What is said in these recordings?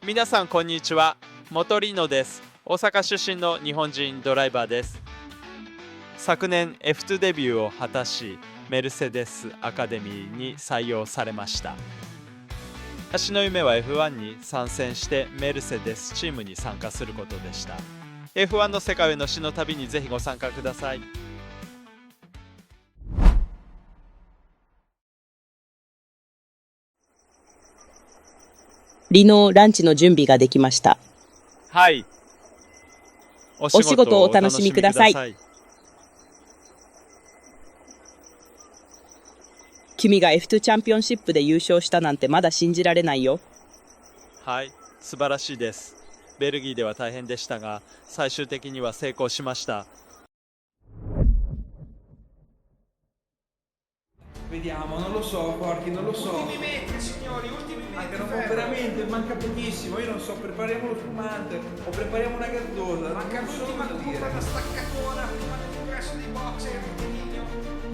皆さんこんにちは。元リノです。大阪出身の日本人ドライバーです。昨年 F2 デビューを果たし、メルセデスアカデミーに採用されました。私の夢は F1 に参戦してメルセデスチームに参加することでした。F1 の世界への詩の旅にぜひご参加ください。リノランチの準備ができました。はい。お仕事をお楽しみください。君が F2 チャンピオンシップで優勝したなんてまだ信じられないよ。はい、素晴らしいです。ベルギーでは大変でしたが、最終的には成功しました。Vediamo, non lo so, Porchi, non lo so. Ultimi metri, signori, ultimi metri. Mancano veramente, manca pochissimo. Io non so, prepariamo lo spumante o prepariamo una gazzosa. Manca l'ultima curva da staccatona prima dell'ingresso dei box e il rettilineo.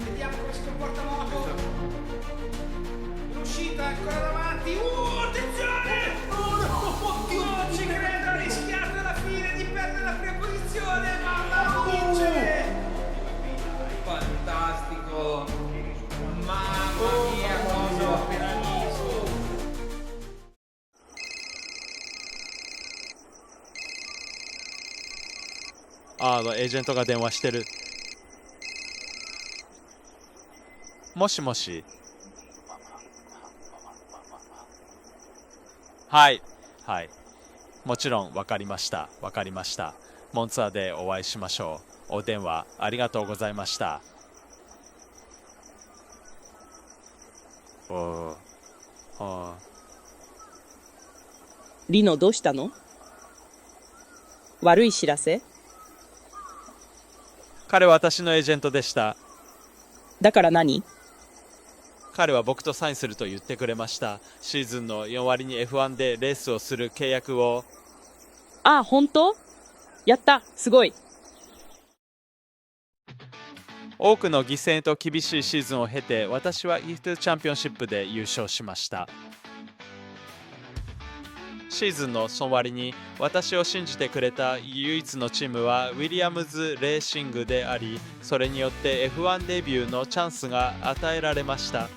Vediamo come si comporta Moto. L'uscita è ancora davanti. Attenzione! Non ci credo, ha rischiato alla fine di perdere la prima posizione, ma la vince! Fantastico! Mamma mia, cosa ho appena visto! エージェントが電話してる。もしもし。はい、はい。もちろん分かりました。分かりました。モンツァでお会いしましょう。お電話ありがとうございました。リノどうしたの？悪い知らせ？彼は私のエージェントでした。だから何？彼は僕とサインすると言ってくれました。シーズンの4割に F1 でレースをする契約を。ああ、本当？やった、すごい。多くの犠牲と厳しいシーズンを経て、私は F2 チャンピオンシップで優勝しました。シーズンのその割に私を信じてくれた唯一のチームはウィリアムズ・レーシングであり、それによって F1 デビューのチャンスが与えられました。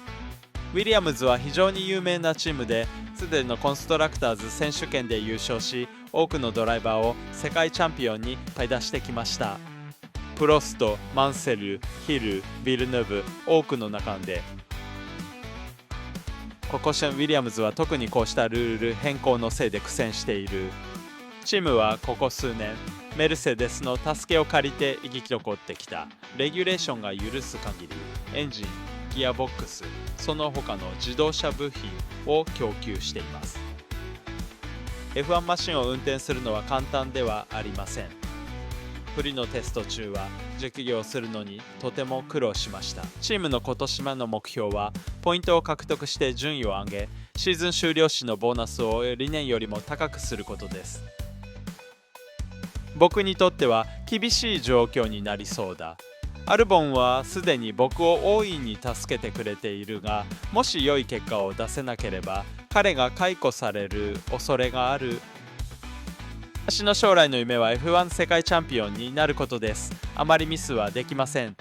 ウィリアムズは非常に有名なチームで、すでにのコンストラクターズ選手権で優勝し、多くのドライバーを世界チャンピオンにいっぱい出してきました。プロスト、マンセル、ヒル、ビルヌブ、多くの中で、ここウィリアムズは特にこうしたルール変更のせいで苦戦している。チームはここ数年、メルセデスの助けを借りて生き残ってきた。レギュレーションが許す限り、エンジン、ギアボックス、その他の自動車部品を供給しています。F1 マシンを運転するのは簡単ではありません。フリのテスト中は熟業するのにとても苦労しました。チームの今年の目標はポイントを獲得して順位を上げ、シーズン終了時のボーナスを理念よりも高くすることです。僕にとっては厳しい状況になりそうだ。アルボンはすでに僕を大いに助けてくれているが、もし良い結果を出せなければ彼が解雇される恐れがある。私の将来の夢は F1 世界チャンピオンになることです。あまりミスはできません。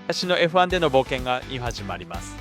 私の F1 での冒険が今始まります。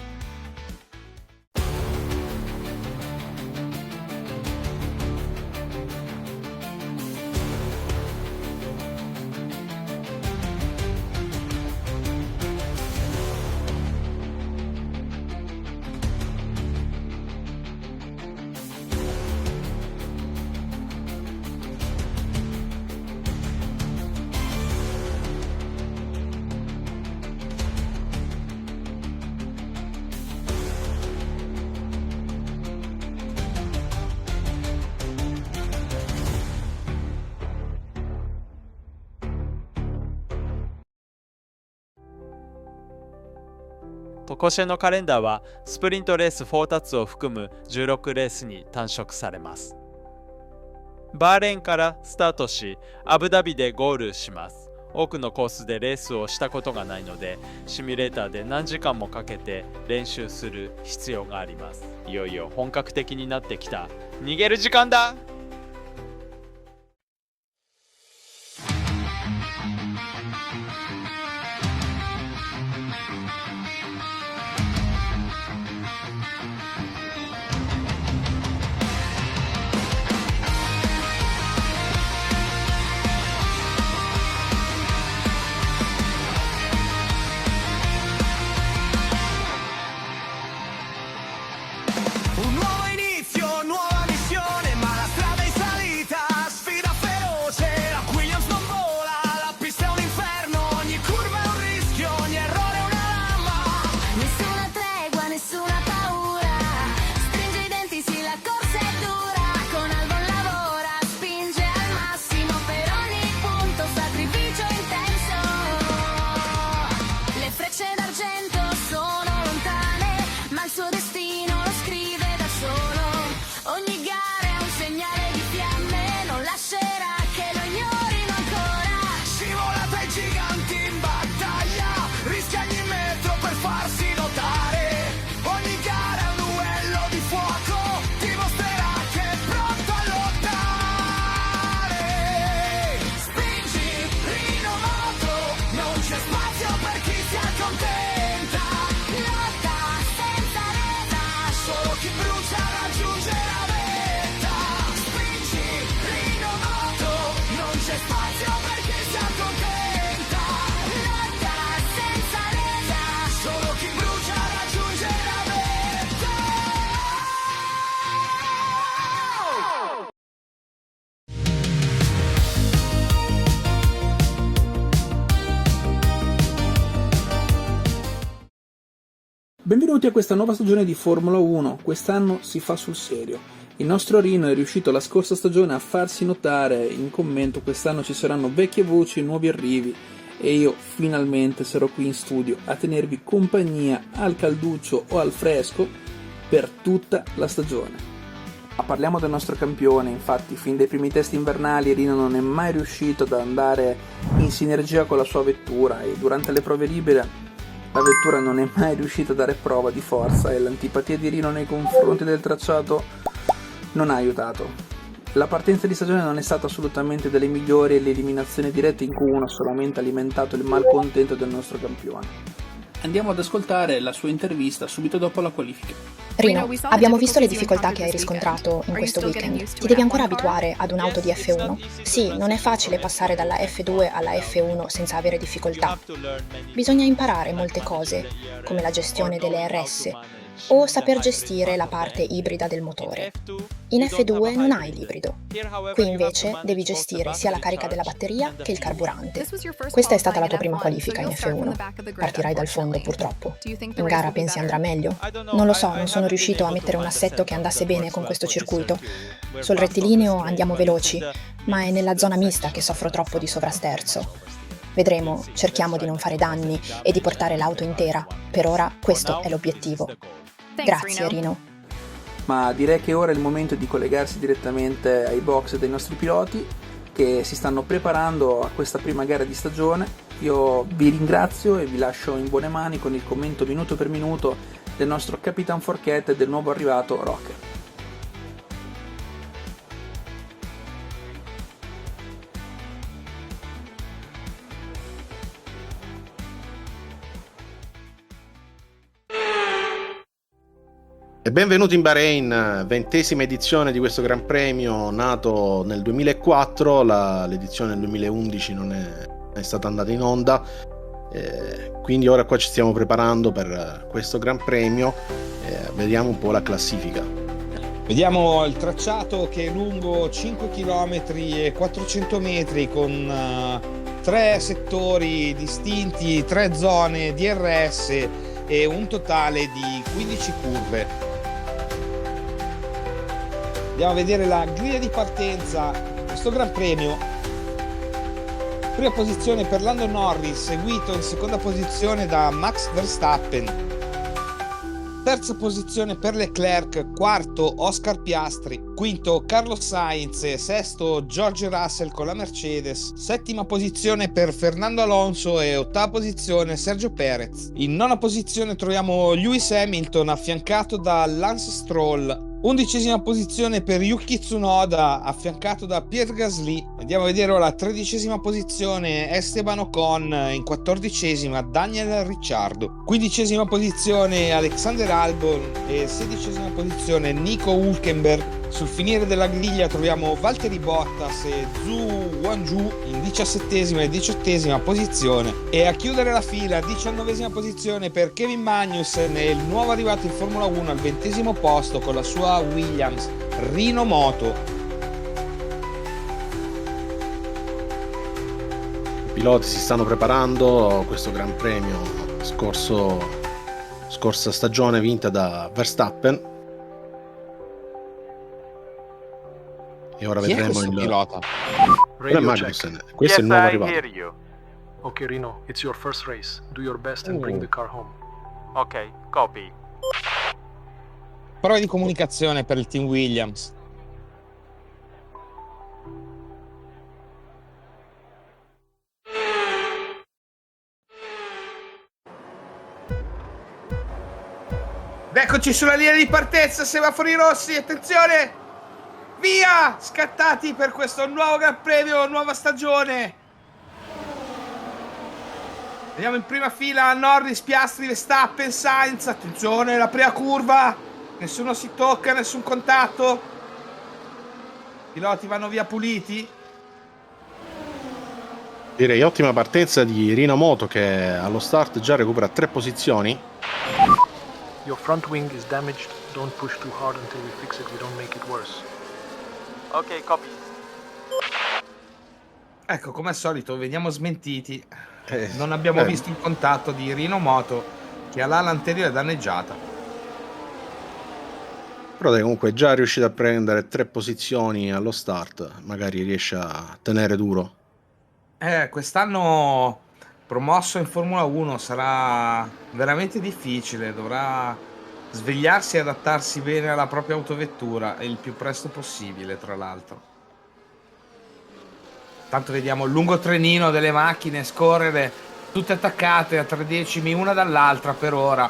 今年のカレンダーはスプリントレース4タツを含む16レースに短縮されます。バーレーンからスタートし、アブダビでゴールします。多くのコースでレースをしたことがないので、シミュレーターで何時間もかけて練習する必要があります。いよいよ本格的になってきた。逃げる時間だ。Un nuovo inizio, nuova missione, ma la strada è in salita, sfida feroce, la Williams non vola, la pista è un inferno, ogni curva è un rischio, ogni errore è una lama. Nessuna tregua, nessuna paura, stringe i denti, sì la corsa è dura, con Albon lavora, spinge al massimo per ogni punto, sacrificio intenso. Le frecce d'argento sono lontane, ma il suo destino lo scrive da solo. Ogni gara è un segnale di fiamme, non lascerà che lo ignorino ancora. Scivola tra i giganti in battaglia, rischia ogni metro per farsi notare. Ogni gara è un duello di fuoco, dimostrerà che è pronto a lottare. Spingi, Rino Moto, non c'è spazio per chi si accontenta. Lotta senza resa, Solo chi brucia raggiunge la vetta. Spingi, Rino Moto, non c'è spazio per chi si accontenta. lotta senza resa. Solo chi brucia raggiunge la vetta. Benvenuti a questa nuova stagione di Formula 1, quest'anno si fa sul serio. Il nostro Rino è riuscito la scorsa stagione a farsi notare in commento, quest'anno ci saranno vecchie voci, nuovi arrivi e io finalmente sarò qui in studio a tenervi compagnia al calduccio o al fresco per tutta la stagione. Ma parliamo del nostro campione, infatti fin dai primi test invernali Rino non è mai riuscito ad andare in sinergia con la sua vettura e durante le prove libere la vettura non è mai riuscita a dare prova di forza e l'antipatia di Rino nei confronti del tracciato non ha aiutato. La partenza di stagione non è stata assolutamente delle migliori e l'eliminazione diretta in Q1 ha solamente alimentato il malcontento del nostro campione. Andiamo ad ascoltare la sua intervista subito dopo la qualifica. Rino, abbiamo visto le difficoltà che hai riscontrato in questo weekend. Ti devi ancora abituare ad un'auto di F1? Sì, non è facile passare dalla F2 alla F1 senza avere difficoltà. Bisogna imparare molte cose, come la gestione delle RS, o saper gestire la parte ibrida del motore. In F2 non hai l'ibrido. Qui invece devi gestire sia la carica della batteria che il carburante. Questa è stata la tua prima qualifica in F1. Partirai dal fondo, purtroppo. In gara pensi andrà meglio? Non lo so, non sono riuscito a mettere un assetto che andasse bene con questo circuito. Sul rettilineo andiamo veloci, ma è nella zona mista che soffro troppo di sovrasterzo. Vedremo, cerchiamo di non fare danni e di portare l'auto intera. Per ora questo è l'obiettivo. Grazie, Rino. Ma direi che ora è il momento di collegarsi direttamente ai box dei nostri piloti che si stanno preparando a questa prima gara di stagione. Io vi ringrazio e vi lascio in buone mani con il commento minuto per minuto del nostro Capitan Forchette e del nuovo arrivato Rocker. E benvenuti in Bahrain, 20ª edizione di questo Gran Premio nato nel 2004, l'edizione del 2011 non è stata andata in onda, quindi ora qua ci stiamo preparando per questo Gran Premio, vediamo un po' la classifica. Vediamo il tracciato che è lungo 5 km e 400 metri con 3 settori distinti, 3 zone DRS e un totale di 15 curve. Andiamo a vedere la griglia di partenza, questo Gran Premio. Prima posizione per Lando Norris, seguito in seconda posizione da Max Verstappen. terza posizione per Leclerc, quarto Oscar Piastri, quinto Carlos Sainz, sesto George Russell con la Mercedes, settima posizione per Fernando Alonso e ottava posizione Sergio Perez. In nona posizione troviamo Lewis Hamilton affiancato da Lance Stroll. 11ª posizione per Yuki Tsunoda affiancato da Pierre Gasly. Andiamo a vedere ora la 13ª posizione Esteban Ocon, in 14ª Daniel Ricciardo, 15ª posizione Alexander Albon e 16ª posizione Nico Hülkenberg. Sul finire della griglia troviamo Valtteri Bottas e Zhou Guanyu in 17ª e 18ª posizione, e a chiudere la fila 19ª posizione per Kevin Magnussen, il nuovo arrivato in Formula 1 al 20° posto con la sua Williams Rino Moto. I piloti si stanno preparando a questo Gran Premio scorsa stagione vinta da Verstappen, e ora Chi è vedremo questo il pilota? quello è Magnussen. Questo è il nuovo arrivato. Ok Rino, it's your first race. Do your best and bring the car home. Ok, copy. Prova di comunicazione per il team Williams. Eccoci sulla linea di partenza, semafori rossi, attenzione! Via! Scattati per questo nuovo Gran Premio, nuova stagione! Vediamo in prima fila Norris, Piastri, Verstappen, Sainz. Attenzione, la prima curva, nessuno si tocca, nessun contatto. I piloti vanno via puliti. Direi ottima partenza di Rino Moto, che allo start già recupera 3 posizioni. Your front wing is damaged. Don't push too hard until we fix it. We don't make it worse. Ok, copy. Ecco, come al solito veniamo smentiti. Non abbiamo visto il contatto di Rino Moto, che ha l'ala anteriore danneggiata. Però dai, comunque è già riuscito a prendere 3 posizioni allo start. Magari riesce a tenere duro. Quest'anno promosso in Formula 1 sarà veramente difficile. Dovrà svegliarsi e adattarsi bene alla propria autovettura il più presto possibile, tra l'altro. Tanto vediamo il lungo trenino delle macchine scorrere tutte attaccate a 3 decimi una dall'altra per ora.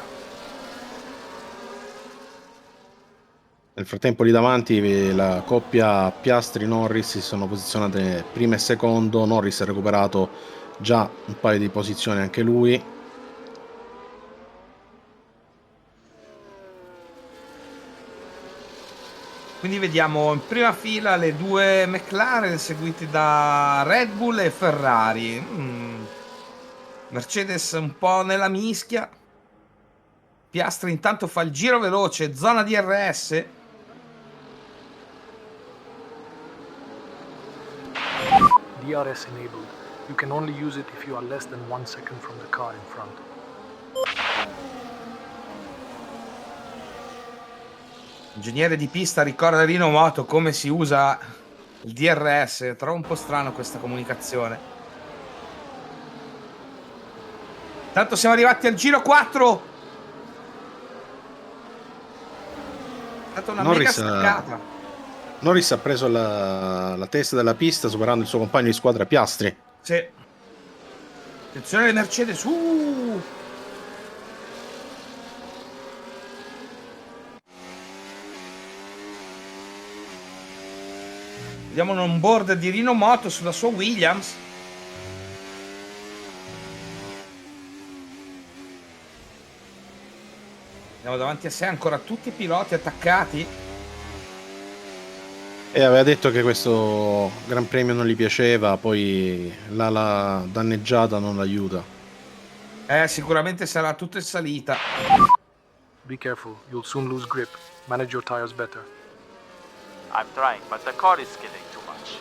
Nel frattempo lì davanti la coppia Piastri-Norris si sono posizionate primo e secondo. Norris ha recuperato già un paio di posizioni anche lui. Quindi vediamo in prima fila le due McLaren seguiti da Red Bull e Ferrari. Mercedes un po' nella mischia. Piastri intanto fa il giro veloce, zona DRS. DRS enabled. You can only use it if you are less than 1 second from the car in front. Ingegnere di pista ricorda Rino Moto come si usa il DRS. Trovo un po' strano questa comunicazione. Tanto siamo arrivati al giro 4. È stata una mega staccata. Norris ha preso la testa della pista, superando il suo compagno di squadra Piastri. Sì. Attenzione alle Mercedes. Vediamo un on-board di Rino Moto sulla sua Williams. Vediamo davanti a sé ancora tutti i piloti attaccati. E aveva detto che questo Gran Premio non gli piaceva, poi l'ala danneggiata non l'aiuta. Sicuramente sarà tutto in salita. Be careful, you'll soon lose grip. Manage your tires better. I'm trying, but the car is skidding too much.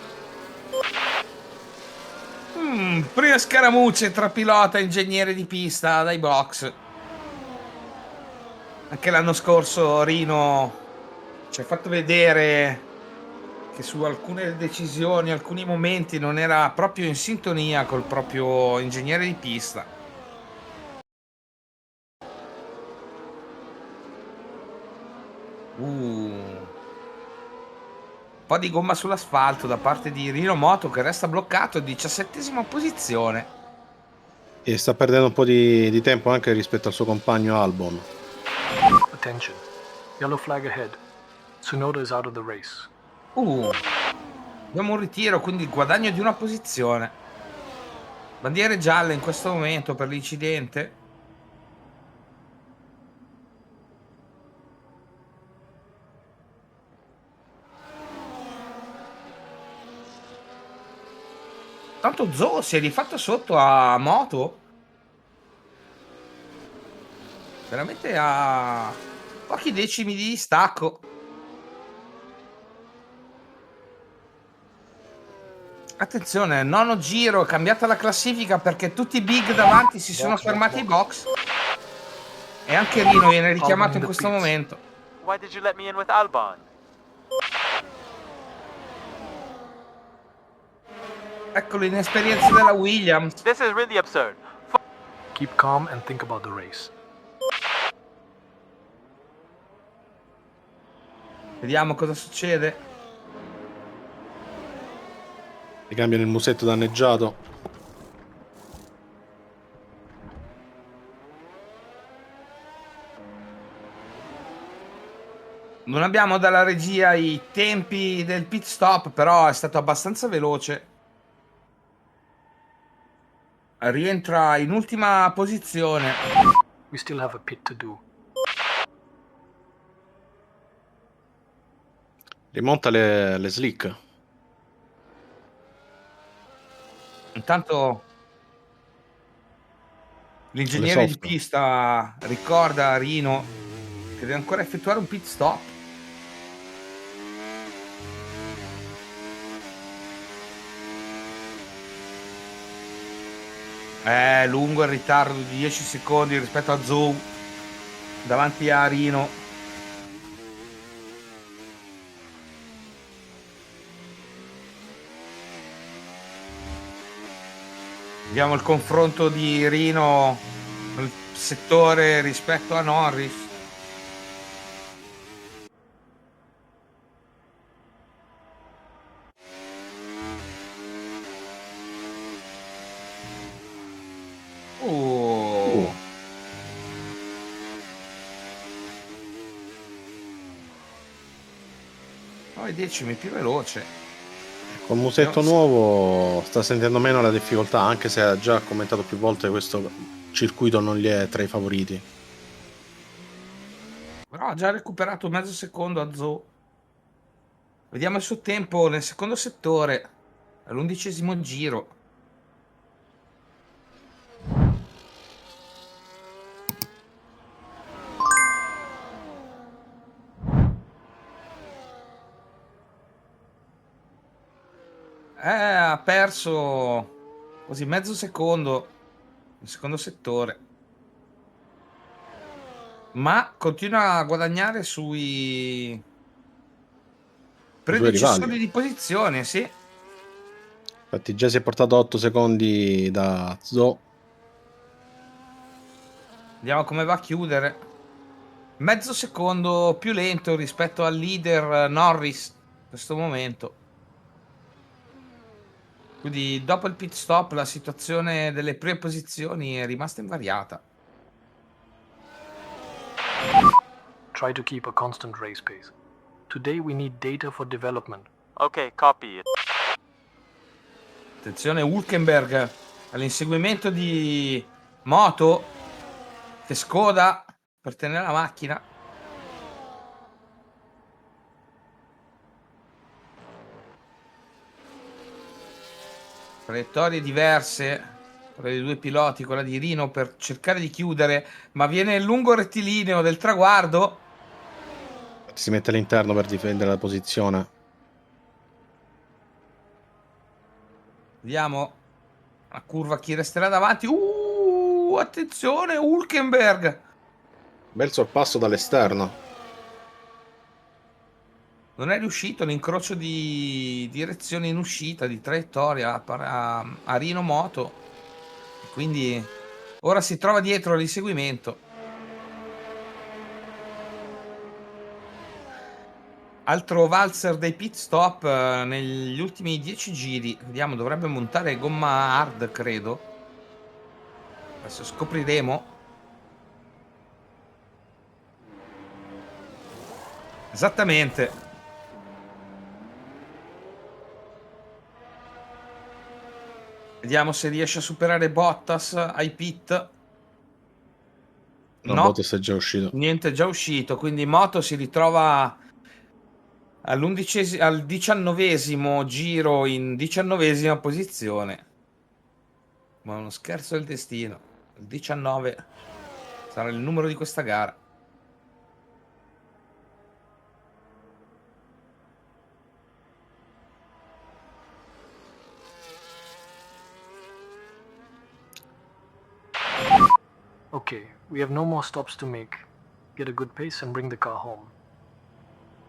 Prima scaramucce tra pilota e ingegnere di pista dai box. Anche l'anno scorso Rino ci ha fatto vedere che su alcune decisioni, alcuni momenti non era proprio in sintonia col proprio ingegnere di pista. Un po' di gomma sull'asfalto da parte di Rino Moto, che resta bloccato in 17ª posizione. E sta perdendo un po' di tempo anche rispetto al suo compagno Albon. Attention. Yellow flag ahead. Tsunoda is out of the race. Abbiamo un ritiro, quindi il guadagno di una posizione. Bandiere gialle in questo momento per l'incidente. Tanto Zhou si è rifatto sotto a Moto. Veramente a pochi decimi di distacco. Attenzione, nono giro, è cambiata la classifica perché tutti i big davanti si sono fermati ai box. E anche Rino viene richiamato in questo momento. Why did you let me in with Albon? Ecco l'inesperienza della Williams. This is really absurd. Keep calm and think about the race. Vediamo cosa succede. Ricambiano il musetto danneggiato. Non abbiamo dalla regia i tempi del pit stop, però è stato abbastanza veloce. Rientra in ultima posizione. We still have a pit to do. Rimonta le slick. Intanto l'ingegnere di pista ricorda a Rino che deve ancora effettuare un pit stop. È lungo il ritardo di 10 secondi rispetto a Zhou davanti a Rino. Vediamo il confronto di Rino nel settore rispetto a Norris. I decimi più veloce. Col musetto nuovo sta sentendo meno la difficoltà, anche se ha già commentato più volte questo circuito non gli è tra i favoriti. Però ha già recuperato mezzo secondo a Zhou. Vediamo il suo tempo nel secondo settore all'11° giro. Ha perso così mezzo secondo nel secondo settore, ma continua a guadagnare sui predecessori di posizione, sì. Infatti già si è portato 8 secondi da Zhou. Vediamo come va a chiudere. Mezzo secondo più lento rispetto al leader Norris in questo momento. Quindi dopo il pit stop la situazione delle prime posizioni è rimasta invariata. Try to keep a constant race pace. Today we need data for development. Okay, copy it. Attenzione Hülkenberg all'inseguimento di Moto che scoda per tenere la macchina. Traiettorie diverse tra i due piloti, quella di Rino per cercare di chiudere, ma viene il lungo rettilineo del traguardo. Si mette all'interno per difendere la posizione. Vediamo la curva, chi resterà davanti. Attenzione Hülkenberg. Bel sorpasso dall'esterno. Non è riuscito l'incrocio di direzione in uscita, di traiettoria a Rino Moto. Quindi ora si trova dietro all'inseguimento. Altro valzer dei pit stop negli ultimi 10 giri. Vediamo, dovrebbe montare gomma hard, credo. Adesso scopriremo. Esattamente. Vediamo se riesce a superare Bottas ai pit. No, Bottas è già uscito. Niente, è già uscito, quindi Moto si ritrova al 19esimo giro in 19esima posizione. Ma uno scherzo del destino. Il 19 sarà il numero di questa gara. Okay, we have no more stops to make. Get a good pace and bring the car home.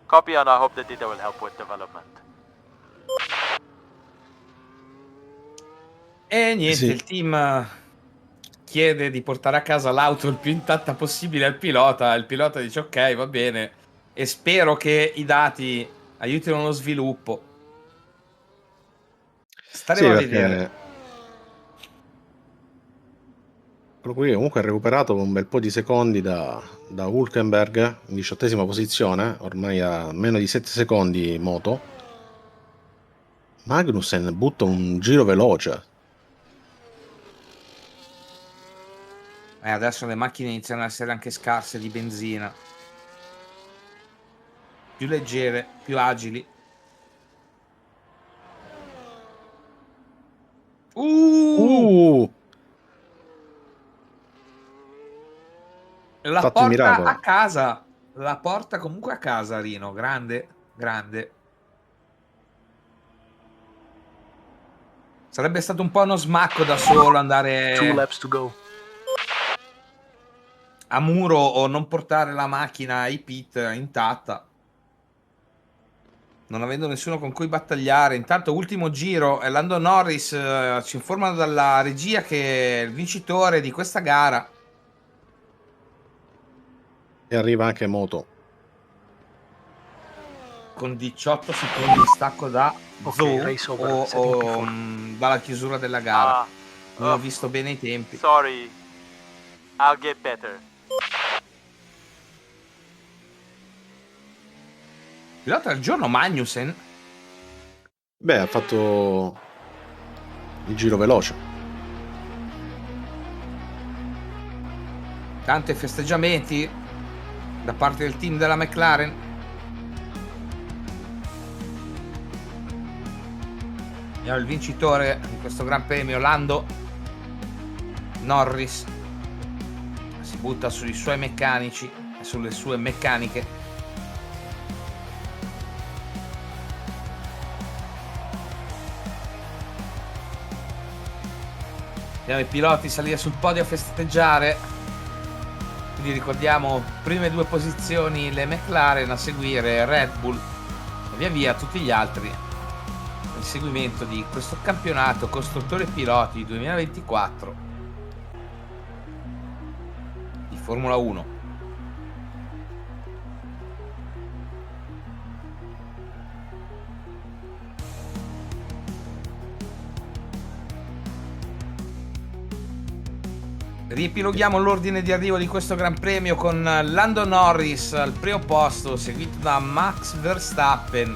Copy, and I hope the data will help with development. E niente, Sì. il team chiede di portare a casa l'auto il più intatta possibile al pilota. Il pilota dice ok, va bene. E spero che i dati aiutino lo sviluppo. Staremo a vedere. Quello qui comunque ha recuperato un bel po' di secondi da Hülkenberg in 18esima posizione, ormai a meno di 7 secondi Moto. Magnussen butta un giro veloce. Adesso le macchine iniziano ad essere anche scarse di benzina. Più leggere, più agili. La Fatto un porta miracolo. a casa. La porta comunque a casa, Rino. Grande, grande. Sarebbe stato un po' uno smacco da solo 2 andare laps to go. a muro o non portare la macchina ai pit intatta, non avendo nessuno con cui battagliare. Intanto ultimo giro, Lando Norris ci informano dalla regia che è il vincitore di questa gara. E arriva anche Moto. Con 18 secondi di stacco da Zhou race over, setting P4. dalla chiusura della gara. Non ho oh. visto bene i tempi. Sorry. I'll get better. Pilota del giorno Magnussen. Beh, ha fatto il giro veloce. Tanti festeggiamenti da parte del team della McLaren. Abbiamo il vincitore di questo Gran Premio, Lando Norris. Si butta sui suoi meccanici e sulle sue meccaniche. Vediamo i piloti salire sul podio a festeggiare. Quindi ricordiamo prime due posizioni le McLaren, a seguire Red Bull e via via tutti gli altri. Il seguimento di questo campionato costruttori e piloti 2024 di Formula 1. Riepiloghiamo l'ordine di arrivo di questo Gran Premio con Lando Norris al primo posto, seguito da Max Verstappen,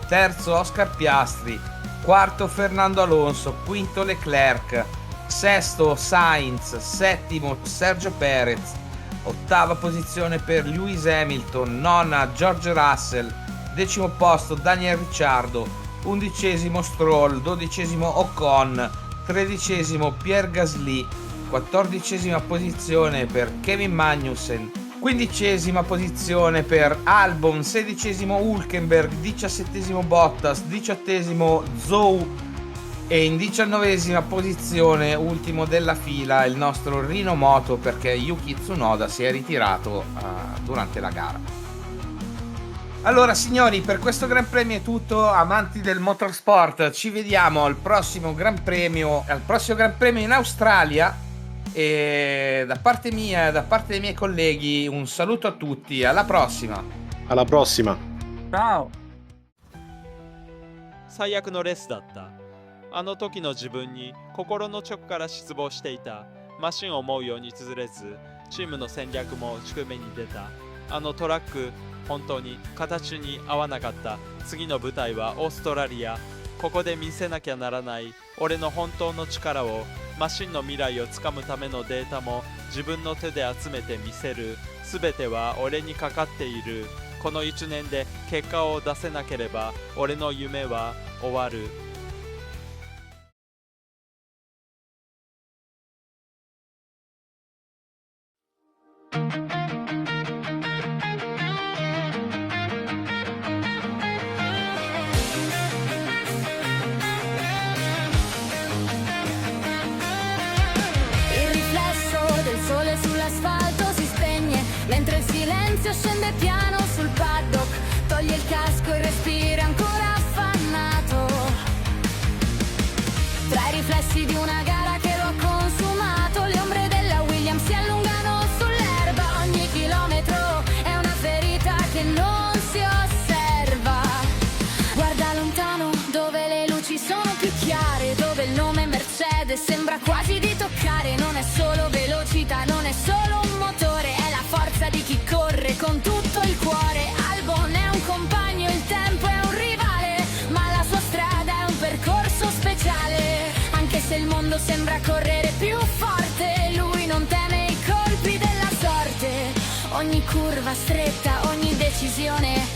terzo Oscar Piastri, quarto Fernando Alonso, quinto Leclerc, sesto Sainz, settimo Sergio Perez, ottava posizione per Lewis Hamilton, nona George Russell, decimo posto Daniel Ricciardo, undicesimo Stroll, dodicesimo Ocon, tredicesimo Pierre Gasly, 14esima posizione per Kevin Magnussen, 15esima posizione per Albon, 16esimo Hülkenberg, 17esimo Bottas, 18esimo Zhou e in 19esima posizione, ultimo della fila, il nostro Rino Moto, perché Yuki Tsunoda si è ritirato durante la gara. Allora signori, per questo Gran Premio è tutto, amanti del motorsport, ci vediamo al prossimo Gran Premio in Australia. E da parte mia e da parte dei miei colleghi un saluto a tutti, alla prossima. Alla prossima. Ciao. 最悪のレースだった。あの時の自分に心の底から失望していた。マシンを思うように綴れず、チームの戦略も低めに出た。あのトラック、本当に形に合わなかった。次の舞台はオーストラリア。ここで見せなきゃならない俺の本当の力を、マシンの未来をつかむためのデータも自分の手で集めてみせる。全ては俺にかかっている。この1年で結果を出せなければ俺の夢は終わる。Mentre il silenzio scende piano sul paddock, toglie il casco e respira ancora affannato. Tra i riflessi di una gara che lo ha consumato, le ombre della Williams si allungano sull'erba. Ogni chilometro è una ferita che non si osserva. Guarda lontano dove le luci sono più chiare, dove il nome Mercedes sembra quasi di toccare. Non è solo velocità, non è solo un motore, è la forza di chi corre con tutto il cuore. Albon è un compagno, il tempo è un rivale, ma la sua strada è un percorso speciale. Anche se il mondo sembra correre più forte, lui non teme i colpi della sorte. Ogni curva stretta, ogni decisione